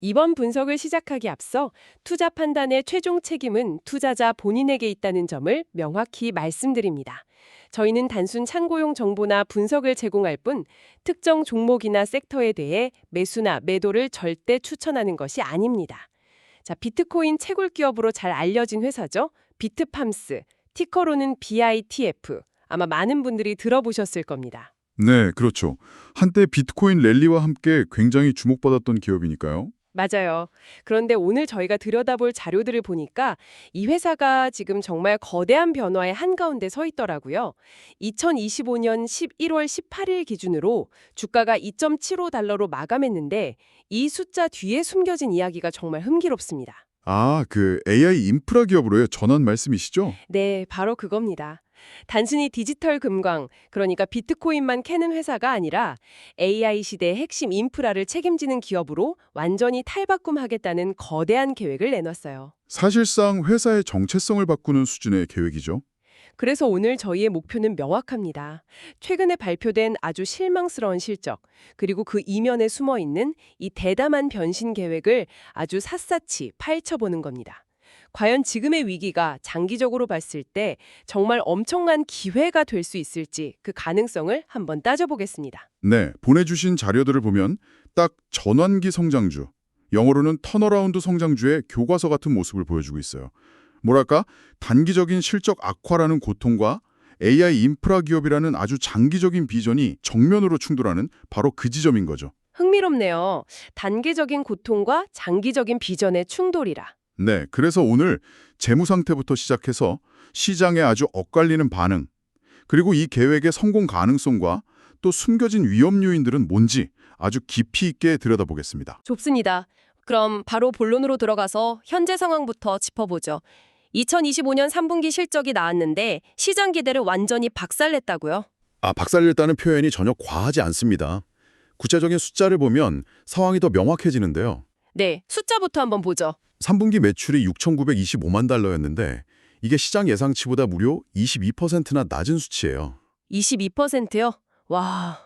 이번 분석을 시작하기 앞서 투자 판단의 최종 책임은 투자자 본인에게 있다는 점을 명확히 말씀드립니다. 저희는 단순 참고용 정보나 분석을 제공할 뿐 특정 종목이나 섹터에 대해 매수나 매도를 절대 추천하는 것이 아닙니다. 자, 비트코인 채굴 기업으로 잘 알려진 회사죠. 비트팜스, 티커로는 BITF. 아마 많은 분들이 들어보셨을 겁니다. 네, 그렇죠. 한때 비트코인 랠리와 함께 굉장히 주목받았던 기업이니까요. 맞아요. 그런데 오늘 저희가 들여다볼 자료들을 보니까 이 회사가 지금 정말 거대한 변화의 한가운데 서 있더라고요. 2025년 11월 18일 기준으로 주가가 2.75달러로 마감했는데 이 숫자 뒤에 숨겨진 이야기가 정말 흥미롭습니다. 아, 그 AI 인프라 기업으로의 전환 말씀이시죠? 네, 바로 그겁니다. 단순히 디지털 금광, 그러니까 비트코인만 캐는 회사가 아니라 AI 시대의 핵심 인프라를 책임지는 기업으로 완전히 탈바꿈하겠다는 거대한 계획을 내놨어요. 사실상 회사의 정체성을 바꾸는 수준의 계획이죠. 그래서 오늘 저희의 목표는 명확합니다. 최근에 발표된 아주 실망스러운 실적, 그리고 그 이면에 숨어 있는 이 대담한 변신 계획을 아주 샅샅이 파헤쳐보는 겁니다. 과연 지금의 위기가 장기적으로 봤을 때 정말 엄청난 기회가 될 수 있을지 그 가능성을 한번 따져보겠습니다. 네, 보내주신 자료들을 보면 딱 전환기 성장주, 영어로는 턴어라운드 성장주의 교과서 같은 모습을 보여주고 있어요. 뭐랄까, 단기적인 실적 악화라는 고통과 AI 인프라 기업이라는 아주 장기적인 비전이 정면으로 충돌하는 바로 그 지점인 거죠. 흥미롭네요. 단계적인 고통과 장기적인 비전의 충돌이라. 네, 그래서 오늘 재무 상태부터 시작해서 시장에 아주 엇갈리는 반응, 그리고 이 계획의 성공 가능성과 또 숨겨진 위험 요인들은 뭔지 아주 깊이 있게 들여다보겠습니다. 좋습니다. 그럼 바로 본론으로 들어가서 현재 상황부터 짚어보죠. 2025년 3분기 실적이 나왔는데 시장 기대를 완전히 박살냈다고요? 박살냈다는 표현이 전혀 과하지 않습니다. 구체적인 숫자를 보면 상황이 더 명확해지는데요. 네, 숫자부터 한번 보죠. 3분기 매출이 6,925만 달러였는데 이게 시장 예상치보다 무려 22%나 낮은 수치예요. 22%요? 와,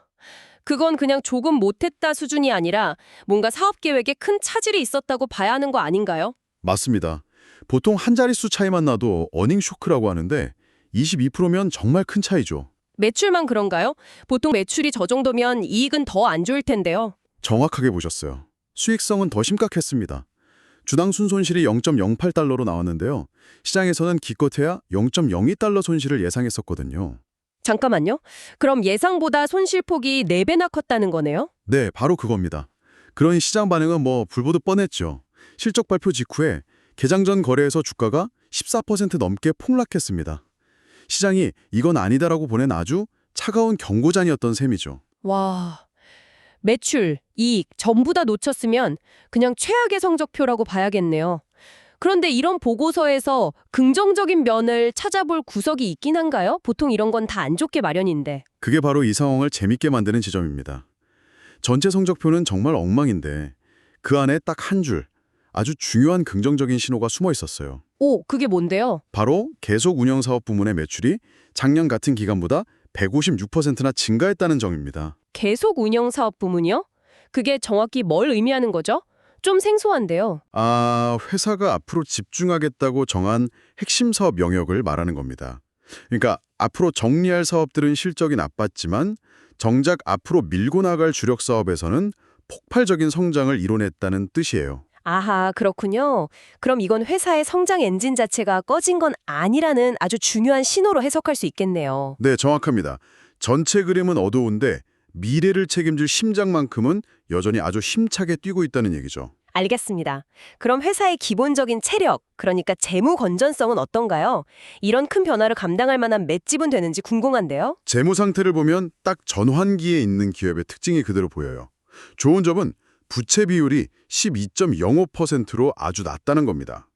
그건 그냥 조금 못했다 수준이 아니라 뭔가 사업 계획에 큰 차질이 있었다고 봐야 하는 거 아닌가요? 맞습니다. 보통 한 자릿수 차이만 나도 어닝 쇼크라고 하는데 22%면 정말 큰 차이죠. 매출만 그런가요? 보통 매출이 저 정도면 이익은 더 안 좋을 텐데요. 정확하게 보셨어요. 수익성은 더 심각했습니다. 주당 순손실이 0.08달러로 나왔는데요. 시장에서는 기껏해야 0.02달러 손실을 예상했었거든요. 잠깐만요. 그럼 예상보다 손실폭이 4배나 컸다는 거네요? 네, 바로 그겁니다. 그러니 시장 반응은 불보듯 뻔했죠. 실적 발표 직후에 개장 전 거래에서 주가가 14% 넘게 폭락했습니다. 시장이 이건 아니다라고 보낸 아주 차가운 경고잔이었던 셈이죠. 와, 매출, 이익 전부 다 놓쳤으면 그냥 최악의 성적표라고 봐야겠네요. 그런데 이런 보고서에서 긍정적인 면을 찾아볼 구석이 있긴 한가요? 보통 이런 건 다 안 좋게 마련인데. 그게 바로 이 상황을 재밌게 만드는 지점입니다. 전체 성적표는 정말 엉망인데 그 안에 딱 한 줄, 아주 중요한 긍정적인 신호가 숨어 있었어요. 오, 그게 뭔데요? 바로 계속 운영 사업 부문의 매출이 작년 같은 기간보다 156%나 증가했다는 점입니다. 계속 운영 사업 부문이요? 그게 정확히 뭘 의미하는 거죠? 좀 생소한데요. 회사가 앞으로 집중하겠다고 정한 핵심 사업 영역을 말하는 겁니다. 그러니까 앞으로 정리할 사업들은 실적이 나빴지만 정작 앞으로 밀고 나갈 주력 사업에서는 폭발적인 성장을 이뤄냈다는 뜻이에요. 아하, 그렇군요. 그럼 이건 회사의 성장 엔진 자체가 꺼진 건 아니라는 아주 중요한 신호로 해석할 수 있겠네요. 네, 정확합니다. 전체 그림은 어두운데 미래를 책임질 심장만큼은 여전히 아주 힘차게 뛰고 있다는 얘기죠. 알겠습니다. 그럼 회사의 기본적인 체력, 그러니까 재무 건전성은 어떤가요? 이런 큰 변화를 감당할 만한 맷집은 되는지 궁금한데요. 재무 상태를 보면 딱 전환기에 있는 기업의 특징이 그대로 보여요. 좋은 점은 부채 비율이 12.05%로 아주 낮다는 겁니다.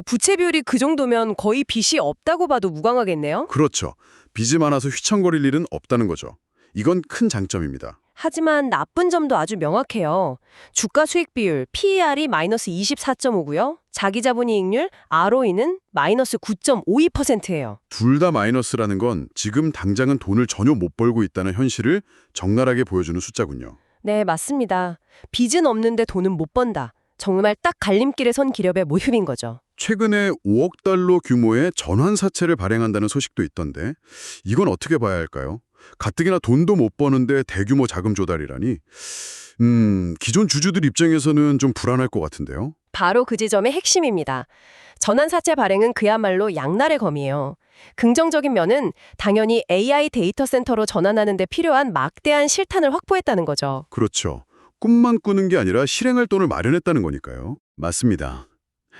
부채 비율이 그 정도면 거의 빚이 없다고 봐도 무방하겠네요. 그렇죠. 빚이 많아서 휘청거릴 일은 없다는 거죠. 이건 큰 장점입니다. 하지만 나쁜 점도 아주 명확해요. 주가 수익 비율 PER이 마이너스 24.5고요. 자기자본이익률 ROE는 마이너스 9.52%예요. 둘 다 마이너스라는 건 지금 당장은 돈을 전혀 못 벌고 있다는 현실을 적나라하게 보여주는 숫자군요. 네, 맞습니다. 빚은 없는데 돈은 못 번다. 정말 딱 갈림길에 선 기업의 모습인 거죠. 최근에 5억 달러 규모의 전환사채를 발행한다는 소식도 있던데 이건 어떻게 봐야 할까요? 가뜩이나 돈도 못 버는데 대규모 자금 조달이라니 기존 주주들 입장에서는 좀 불안할 것 같은데요. 바로 그 지점의 핵심입니다. 전환사채 발행은 그야말로 양날의 검이에요. 긍정적인 면은 당연히 AI 데이터 센터로 전환하는 데 필요한 막대한 실탄을 확보했다는 거죠. 그렇죠. 꿈만 꾸는 게 아니라 실행할 돈을 마련했다는 거니까요. 맞습니다.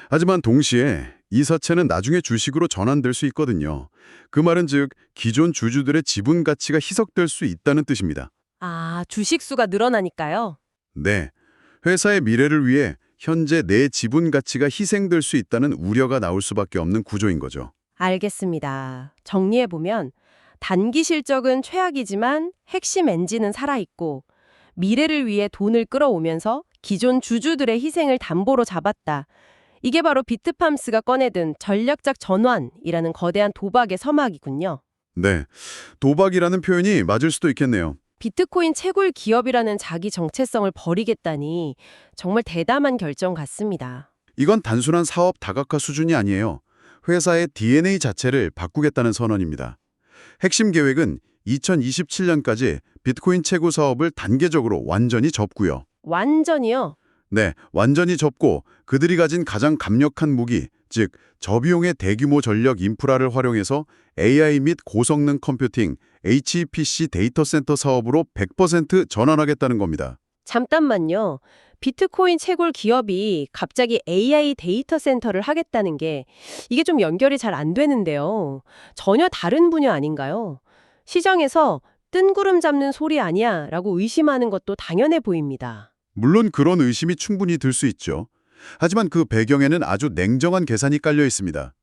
하지만 동시에 이 사채는 나중에 주식으로 전환될 수 있거든요. 그 말은 즉 기존 주주들의 지분 가치가 희석될 수 있다는 뜻입니다. 아, 주식 수가 늘어나니까요. 네, 회사의 미래를 위해 현재 내 지분 가치가 희생될 수 있다는 우려가 나올 수밖에 없는 구조인 거죠. 알겠습니다. 정리해보면 단기 실적은 최악이지만 핵심 엔진은 살아있고 미래를 위해 돈을 끌어오면서 기존 주주들의 희생을 담보로 잡았다. 이게 바로 비트팜스가 꺼내든 전략적 전환이라는 거대한 도박의 서막이군요. 네, 도박이라는 표현이 맞을 수도 있겠네요. 비트코인 채굴 기업이라는 자기 정체성을 버리겠다니 정말 대담한 결정 같습니다. 이건 단순한 사업 다각화 수준이 아니에요. 회사의 DNA 자체를 바꾸겠다는 선언입니다. 핵심 계획은 2027년까지 비트코인 채굴 사업을 단계적으로 완전히 접고요. 완전히요? 네, 완전히 접고 그들이 가진 가장 강력한 무기, 즉 저비용의 대규모 전력 인프라를 활용해서 AI 및 고성능 컴퓨팅, HPC 데이터 센터 사업으로 100% 전환하겠다는 겁니다. 잠깐만요. 비트코인 채굴 기업이 갑자기 AI 데이터 센터를 하겠다는 게 이게 좀 연결이 잘 안 되는데요. 전혀 다른 분야 아닌가요? 시장에서 뜬구름 잡는 소리 아니야 라고 의심하는 것도 당연해 보입니다. 물론 그런 의심이 충분히 들 수 있죠. 하지만 그 배경에는 아주 냉정한 계산이 깔려 있습니다.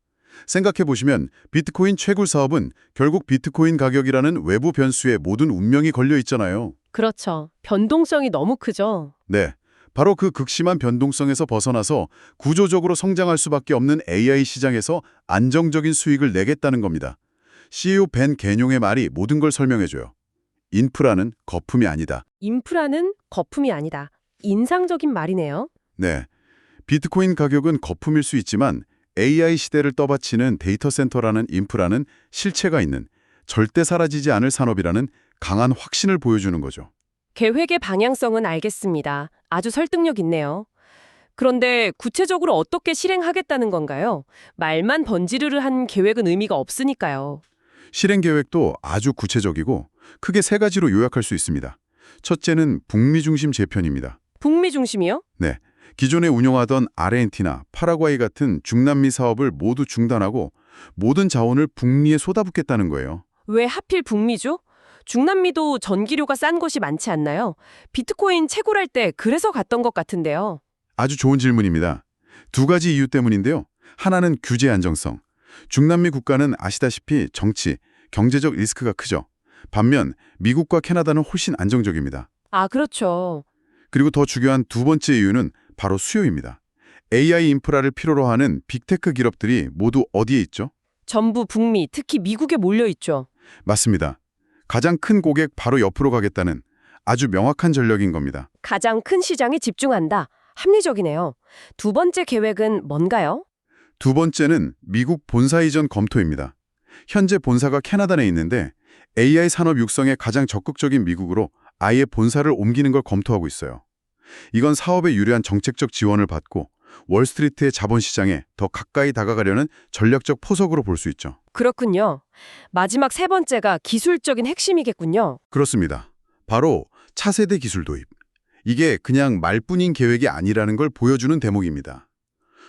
생각해보시면 비트코인 채굴 사업은 결국 비트코인 가격이라는 외부 변수에 모든 운명이 걸려 있잖아요. 그렇죠. 변동성이 너무 크죠. 네, 바로 그 극심한 변동성에서 벗어나서 구조적으로 성장할 수밖에 없는 AI 시장에서 안정적인 수익을 내겠다는 겁니다. CEO 벤 개뇽의 말이 모든 걸 설명해줘요. 인프라는 거품이 아니다. 인프라는 거품이 아니다. 인상적인 말이네요. 네, 비트코인 가격은 거품일 수 있지만 AI 시대를 떠받치는 데이터 센터라는 인프라는 실체가 있는 절대 사라지지 않을 산업이라는 강한 확신을 보여주는 거죠. 계획의 방향성은 알겠습니다. 아주 설득력 있네요. 그런데 구체적으로 어떻게 실행하겠다는 건가요? 말만 번지르르한 계획은 의미가 없으니까요. 실행 계획도 아주 구체적이고 크게 세 가지로 요약할 수 있습니다. 첫째는 북미 중심 재편입니다. 북미 중심이요? 네, 기존에 운영하던 아르헨티나, 파라과이 같은 중남미 사업을 모두 중단하고 모든 자원을 북미에 쏟아붓겠다는 거예요. 왜 하필 북미죠? 중남미도 전기료가 싼 곳이 많지 않나요? 비트코인 채굴할 때 그래서 갔던 것 같은데요. 아주 좋은 질문입니다. 두 가지 이유 때문인데요. 하나는 규제 안정성. 중남미 국가는 아시다시피 정치, 경제적 리스크가 크죠. 반면 미국과 캐나다는 훨씬 안정적입니다. 아, 그렇죠. 그리고 더 중요한 두 번째 이유는 바로 수요입니다. AI 인프라를 필요로 하는 빅테크 기업들이 모두 어디에 있죠? 전부 북미, 특히 미국에 몰려 있죠. 맞습니다. 가장 큰 고객 바로 옆으로 가겠다는 아주 명확한 전략인 겁니다. 가장 큰 시장에 집중한다. 합리적이네요. 두 번째 계획은 뭔가요? 두 번째는 미국 본사 이전 검토입니다. 현재 본사가 캐나다 내에 있는데 AI 산업 육성에 가장 적극적인 미국으로 아예 본사를 옮기는 걸 검토하고 있어요. 이건 사업에 유리한 정책적 지원을 받고 월스트리트의 자본시장에 더 가까이 다가가려는 전략적 포석으로 볼 수 있죠. 그렇군요. 마지막 세 번째가 기술적인 핵심이겠군요. 그렇습니다. 바로 차세대 기술 도입. 이게 그냥 말뿐인 계획이 아니라는 걸 보여주는 대목입니다.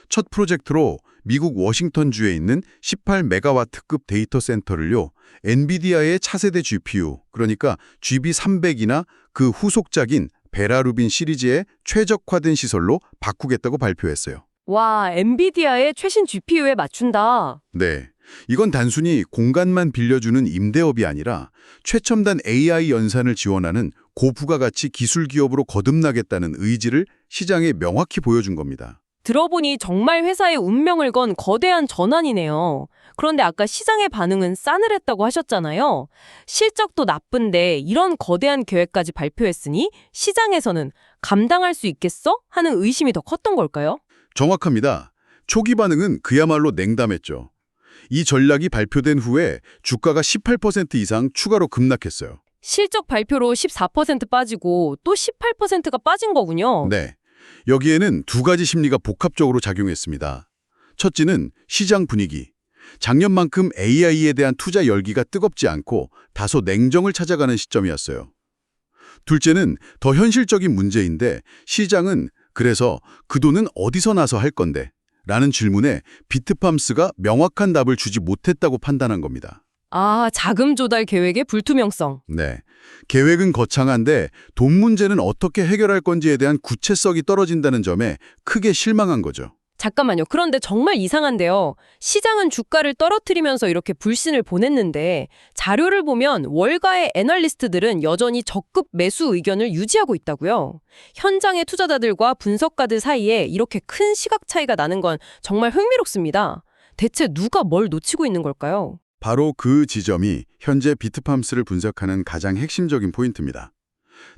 첫 프로젝트로 미국 워싱턴주에 있는 18메가와트급 데이터 센터를요, 엔비디아의 차세대 GPU, 그러니까 GB300이나 그 후속작인 베라루빈 시리즈의 최적화된 시설로 바꾸겠다고 발표했어요. 와, 엔비디아의 최신 GPU에 맞춘다. 네, 이건 단순히 공간만 빌려주는 임대업이 아니라 최첨단 AI 연산을 지원하는 고부가가치 기술 기업으로 거듭나겠다는 의지를 시장에 명확히 보여준 겁니다. 들어보니 정말 회사의 운명을 건 거대한 전환이네요. 그런데 아까 시장의 반응은 싸늘했다고 하셨잖아요. 실적도 나쁜데 이런 거대한 계획까지 발표했으니 시장에서는 감당할 수 있겠어? 하는 의심이 더 컸던 걸까요? 정확합니다. 초기 반응은 그야말로 냉담했죠. 이 전략이 발표된 후에 주가가 18% 이상 추가로 급락했어요. 실적 발표로 14% 빠지고 또 18%가 빠진 거군요. 네. 여기에는 두 가지 심리가 복합적으로 작용했습니다. 첫째는 시장 분위기. 작년만큼 AI에 대한 투자 열기가 뜨겁지 않고 다소 냉정을 찾아가는 시점이었어요. 둘째는 더 현실적인 문제인데 시장은 그래서 그 돈은 어디서 나서 할 건데? 라는 질문에 비트팜스가 명확한 답을 주지 못했다고 판단한 겁니다. 아, 자금 조달 계획의 불투명성. 네. 계획은 거창한데 돈 문제는 어떻게 해결할 건지에 대한 구체성이 떨어진다는 점에 크게 실망한 거죠. 잠깐만요. 그런데 정말 이상한데요. 시장은 주가를 떨어뜨리면서 이렇게 불신을 보냈는데 자료를 보면 월가의 애널리스트들은 여전히 적극 매수 의견을 유지하고 있다고요. 현장의 투자자들과 분석가들 사이에 이렇게 큰 시각 차이가 나는 건 정말 흥미롭습니다. 대체 누가 뭘 놓치고 있는 걸까요? 바로 그 지점이 현재 비트팜스를 분석하는 가장 핵심적인 포인트입니다.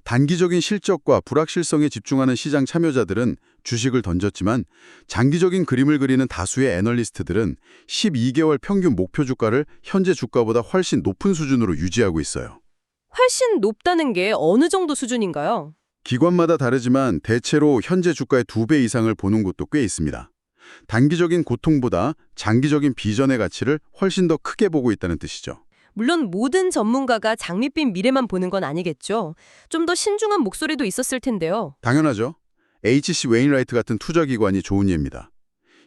단기적인 실적과 불확실성에 집중하는 시장 참여자들은 주식을 던졌지만 장기적인 그림을 그리는 다수의 애널리스트들은 12개월 평균 목표 주가를 현재 주가보다 훨씬 높은 수준으로 유지하고 있어요. 훨씬 높다는 게 어느 정도 수준인가요? 기관마다 다르지만 대체로 현재 주가의 2배 이상을 보는 곳도 꽤 있습니다. 단기적인 고통보다 장기적인 비전의 가치를 훨씬 더 크게 보고 있다는 뜻이죠. 물론 모든 전문가가 장밋빛 미래만 보는 건 아니겠죠. 좀 더 신중한 목소리도 있었을 텐데요. 당연하죠. H.C. 웨인라이트 같은 투자기관이 좋은 예입니다.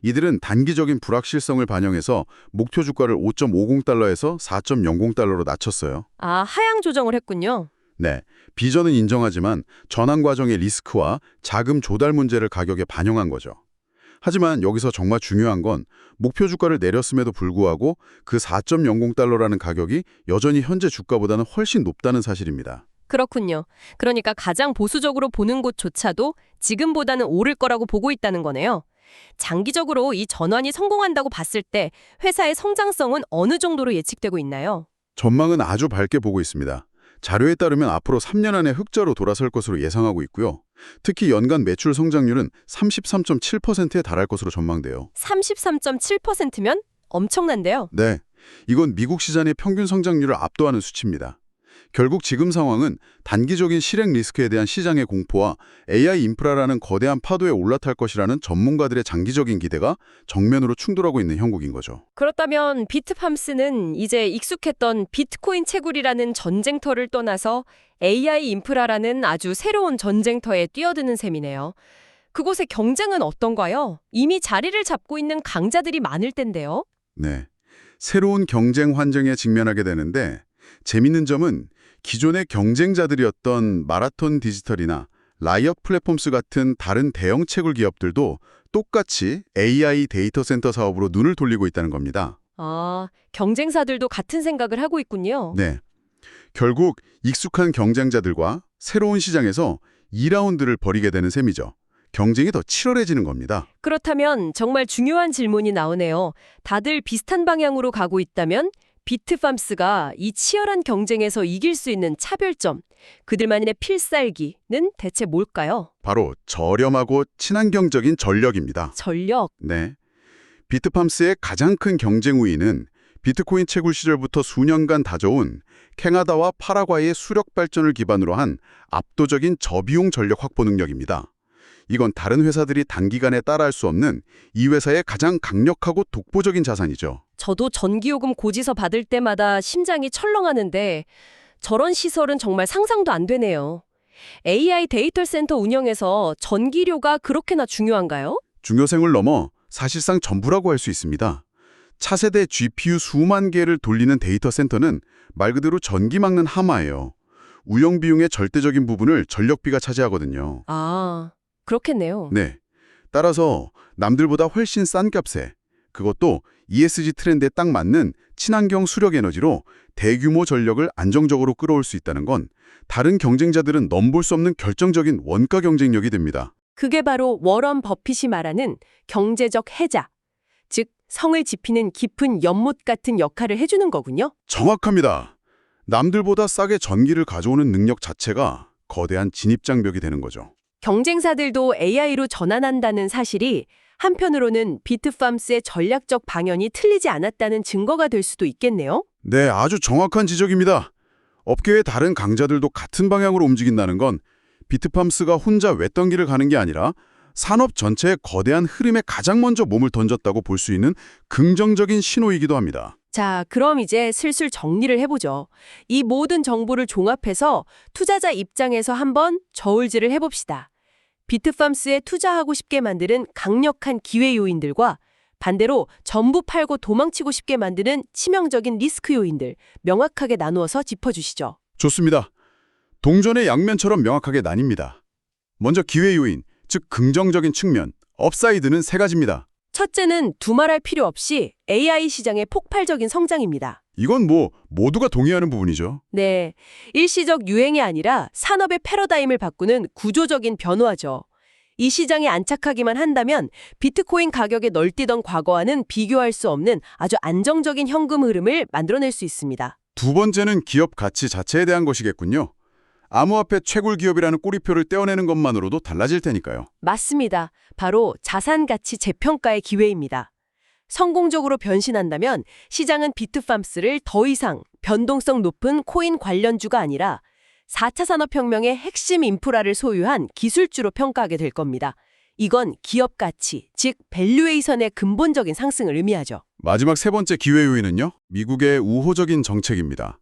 이들은 단기적인 불확실성을 반영해서 목표 주가를 5.50달러에서 4.00달러로 낮췄어요. 아, 하향 조정을 했군요. 네, 비전은 인정하지만 전환 과정의 리스크와 자금 조달 문제를 가격에 반영한 거죠. 하지만 여기서 정말 중요한 건 목표 주가를 내렸음에도 불구하고 그 4.00달러라는 가격이 여전히 현재 주가보다는 훨씬 높다는 사실입니다. 그렇군요. 그러니까 가장 보수적으로 보는 곳조차도 지금보다는 오를 거라고 보고 있다는 거네요. 장기적으로 이 전환이 성공한다고 봤을 때 회사의 성장성은 어느 정도로 예측되고 있나요? 전망은 아주 밝게 보고 있습니다. 자료에 따르면 앞으로 3년 안에 흑자로 돌아설 것으로 예상하고 있고요. 특히 연간 매출 성장률은 33.7%에 달할 것으로 전망돼요. 33.7%면 엄청난데요. 네, 이건 미국 시장의 평균 성장률을 압도하는 수치입니다. 결국 지금 상황은 단기적인 실행 리스크에 대한 시장의 공포와 AI 인프라라는 거대한 파도에 올라탈 것이라는 전문가들의 장기적인 기대가 정면으로 충돌하고 있는 형국인 거죠. 그렇다면 비트팜스는 이제 익숙했던 비트코인 채굴이라는 전쟁터를 떠나서 AI 인프라라는 아주 새로운 전쟁터에 뛰어드는 셈이네요. 그곳의 경쟁은 어떤가요? 이미 자리를 잡고 있는 강자들이 많을 텐데요. 네, 새로운 경쟁 환경에 직면하게 되는데 재밌는 점은 기존의 경쟁자들이었던 마라톤 디지털이나 라이엇 플랫폼스 같은 다른 대형 채굴 기업들도 똑같이 AI 데이터 센터 사업으로 눈을 돌리고 있다는 겁니다. 아, 경쟁사들도 같은 생각을 하고 있군요. 네, 결국 익숙한 경쟁자들과 새로운 시장에서 2라운드를 벌이게 되는 셈이죠. 경쟁이 더 치열해지는 겁니다. 그렇다면 정말 중요한 질문이 나오네요. 다들 비슷한 방향으로 가고 있다면 비트팜스가 이 치열한 경쟁에서 이길 수 있는 차별점, 그들만의 필살기는 대체 뭘까요? 바로 저렴하고 친환경적인 전력입니다. 전력. 네, 비트팜스의 가장 큰 경쟁 우위는 비트코인 채굴 시절부터 수년간 다져온 캐나다와 파라과이의 수력 발전을 기반으로 한 압도적인 저비용 전력 확보 능력입니다. 이건 다른 회사들이 단기간에 따라할 수 없는 이 회사의 가장 강력하고 독보적인 자산이죠. 저도 전기요금 고지서 받을 때마다 심장이 철렁하는데 저런 시설은 정말 상상도 안 되네요. AI 데이터 센터 운영에서 전기료가 그렇게나 중요한가요? 중요성을 넘어 사실상 전부라고 할 수 있습니다. 차세대 GPU 수만 개를 돌리는 데이터 센터는 말 그대로 전기 막는 하마예요. 운영 비용의 절대적인 부분을 전력비가 차지하거든요. 아, 그렇겠네요. 네, 따라서 남들보다 훨씬 싼 값에 그것도 ESG 트렌드에 딱 맞는 친환경 수력 에너지로 대규모 전력을 안정적으로 끌어올 수 있다는 건 다른 경쟁자들은 넘볼 수 없는 결정적인 원가 경쟁력이 됩니다. 그게 바로 워런 버핏이 말하는 경제적 해자, 즉 성을 지피는 깊은 연못 같은 역할을 해주는 거군요. 정확합니다. 남들보다 싸게 전기를 가져오는 능력 자체가 거대한 진입장벽이 되는 거죠. 경쟁사들도 AI로 전환한다는 사실이 한편으로는 비트팜스의 전략적 방향이 틀리지 않았다는 증거가 될 수도 있겠네요. 네, 아주 정확한 지적입니다. 업계의 다른 강자들도 같은 방향으로 움직인다는 건 비트팜스가 혼자 외딴길을 가는 게 아니라 산업 전체의 거대한 흐름에 가장 먼저 몸을 던졌다고 볼 수 있는 긍정적인 신호이기도 합니다. 자, 그럼 이제 슬슬 정리를 해보죠. 이 모든 정보를 종합해서 투자자 입장에서 한번 저울질을 해봅시다. 비트팜스에 투자하고 싶게 만드는 강력한 기회 요인들과 반대로 전부 팔고 도망치고 싶게 만드는 치명적인 리스크 요인들 명확하게 나누어서 짚어주시죠. 좋습니다. 동전의 양면처럼 명확하게 나뉩니다. 먼저 기회 요인, 즉 긍정적인 측면, 업사이드는 세 가지입니다. 첫째는 두말할 필요 없이 AI 시장의 폭발적인 성장입니다. 이건 모두가 동의하는 부분이죠. 네, 일시적 유행이 아니라 산업의 패러다임을 바꾸는 구조적인 변화죠. 이 시장에 안착하기만 한다면 비트코인 가격에 널뛰던 과거와는 비교할 수 없는 아주 안정적인 현금 흐름을 만들어낼 수 있습니다. 두 번째는 기업 가치 자체에 대한 것이겠군요. 암호화폐 채굴 기업이라는 꼬리표를 떼어내는 것만으로도 달라질 테니까요. 맞습니다. 바로 자산 가치 재평가의 기회입니다. 성공적으로 변신한다면 시장은 비트팜스를 더 이상 변동성 높은 코인 관련주가 아니라 4차 산업혁명의 핵심 인프라를 소유한 기술주로 평가하게 될 겁니다. 이건 기업 가치, 즉 밸류에이션의 근본적인 상승을 의미하죠. 마지막 세 번째 기회 요인은요. 미국의 우호적인 정책입니다.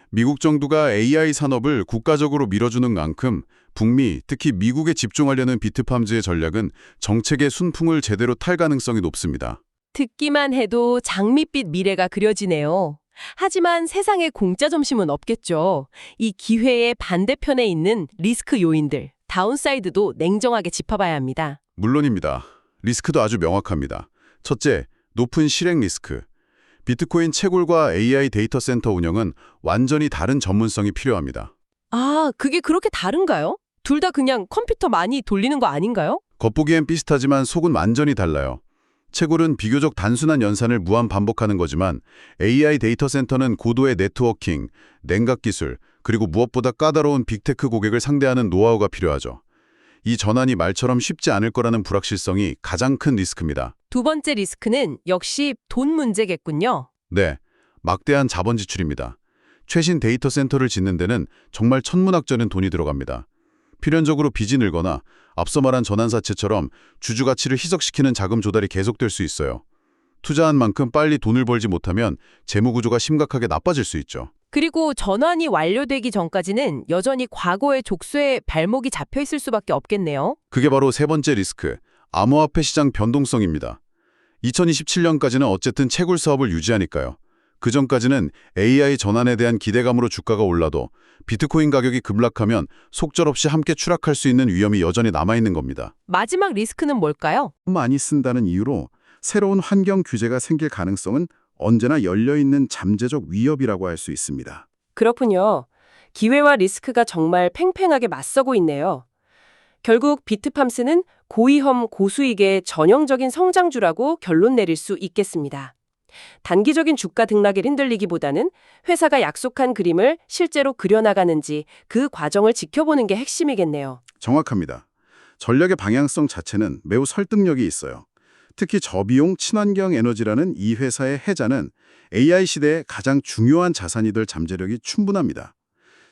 미국 정부가 AI 산업을 국가적으로 밀어주는 만큼 북미, 특히 미국에 집중하려는 비트팜즈의 전략은 정책의 순풍을 제대로 탈 가능성이 높습니다. 듣기만 해도 장밋빛 미래가 그려지네요. 하지만 세상에 공짜 점심은 없겠죠. 이 기회의 반대편에 있는 리스크 요인들, 다운사이드도 냉정하게 짚어봐야 합니다. 물론입니다. 리스크도 아주 명확합니다. 첫째, 높은 실행 리스크. 비트코인 채굴과 AI 데이터 센터 운영은 완전히 다른 전문성이 필요합니다. 아, 그게 그렇게 다른가요? 둘 다 그냥 컴퓨터 많이 돌리는 거 아닌가요? 겉보기엔 비슷하지만 속은 완전히 달라요. 채굴은 비교적 단순한 연산을 무한 반복하는 거지만 AI 데이터 센터는 고도의 네트워킹, 냉각 기술, 그리고 무엇보다 까다로운 빅테크 고객을 상대하는 노하우가 필요하죠. 이 전환이 말처럼 쉽지 않을 거라는 불확실성이 가장 큰 리스크입니다. 두 번째 리스크는 역시 돈 문제겠군요. 네, 막대한 자본 지출입니다. 최신 데이터 센터를 짓는 데는 정말 천문학적인 돈이 들어갑니다. 필연적으로 빚이 늘거나 앞서 말한 전환사채처럼 주주 가치를 희석시키는 자금 조달이 계속될 수 있어요. 투자한 만큼 빨리 돈을 벌지 못하면 재무 구조가 심각하게 나빠질 수 있죠. 그리고 전환이 완료되기 전까지는 여전히 과거의 족쇄에 발목이 잡혀 있을 수밖에 없겠네요. 그게 바로 세 번째 리스크, 암호화폐 시장 변동성입니다. 2027년까지는 어쨌든 채굴 사업을 유지하니까요. 그 전까지는 AI 전환에 대한 기대감으로 주가가 올라도 비트코인 가격이 급락하면 속절없이 함께 추락할 수 있는 위험이 여전히 남아있는 겁니다. 마지막 리스크는 뭘까요? 많이 쓴다는 이유로 새로운 환경 규제가 생길 가능성은 언제나 열려있는 잠재적 위협이라고 할 수 있습니다. 그렇군요. 기회와 리스크가 정말 팽팽하게 맞서고 있네요. 결국 비트팜스는 고위험 고수익의 전형적인 성장주라고 결론 내릴 수 있겠습니다. 단기적인 주가 등락에 흔들리기보다는 회사가 약속한 그림을 실제로 그려나가는지 그 과정을 지켜보는 게 핵심이겠네요. 정확합니다. 전략의 방향성 자체는 매우 설득력이 있어요. 특히 저비용 친환경 에너지라는 이 회사의 해자는 AI 시대의 가장 중요한 자산이 될 잠재력이 충분합니다.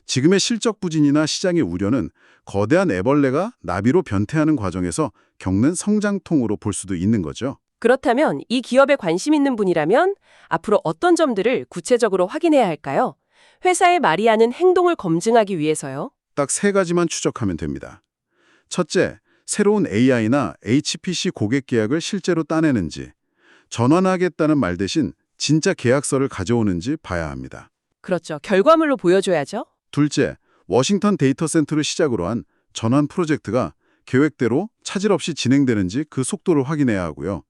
지금의 실적 부진이나 시장의 우려는 거대한 애벌레가 나비로 변태하는 과정에서 겪는 성장통으로 볼 수도 있는 거죠. 그렇다면 이 기업에 관심 있는 분이라면 앞으로 어떤 점들을 구체적으로 확인해야 할까요? 회사의 말이 하는 행동을 검증하기 위해서요. 딱 세 가지만 추적하면 됩니다. 첫째, 새로운 AI나 HPC 고객 계약을 실제로 따내는지, 전환하겠다는 말 대신 진짜 계약서를 가져오는지 봐야 합니다. 그렇죠. 결과물로 보여줘야죠. 둘째, 워싱턴 데이터 센터를 시작으로 한 전환 프로젝트가 계획대로 차질 없이 진행되는지 그 속도를 확인해야 하고요.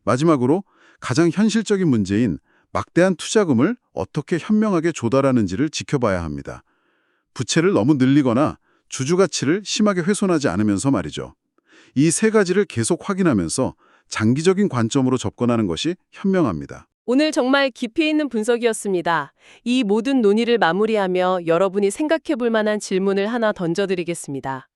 마지막으로 가장 현실적인 문제인 막대한 투자금을 어떻게 현명하게 조달하는지를 지켜봐야 합니다. 부채를 너무 늘리거나 주주 가치를 심하게 훼손하지 않으면서 말이죠. 이 세 가지를 계속 확인하면서 장기적인 관점으로 접근하는 것이 현명합니다. 오늘 정말 깊이 있는 분석이었습니다. 이 모든 논의를 마무리하며 여러분이 생각해 볼 만한 질문을 하나 던져드리겠습니다.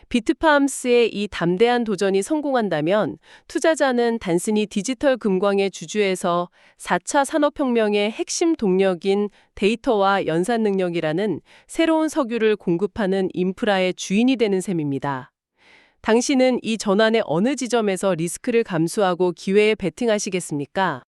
비트팜스의 이 담대한 도전이 성공한다면 투자자는 단순히 디지털 금광의 주주에서 4차 산업혁명의 핵심 동력인 데이터와 연산 능력이라는 새로운 석유를 공급하는 인프라의 주인이 되는 셈입니다. 당신은 이 전환의 어느 지점에서 리스크를 감수하고 기회에 베팅하시겠습니까?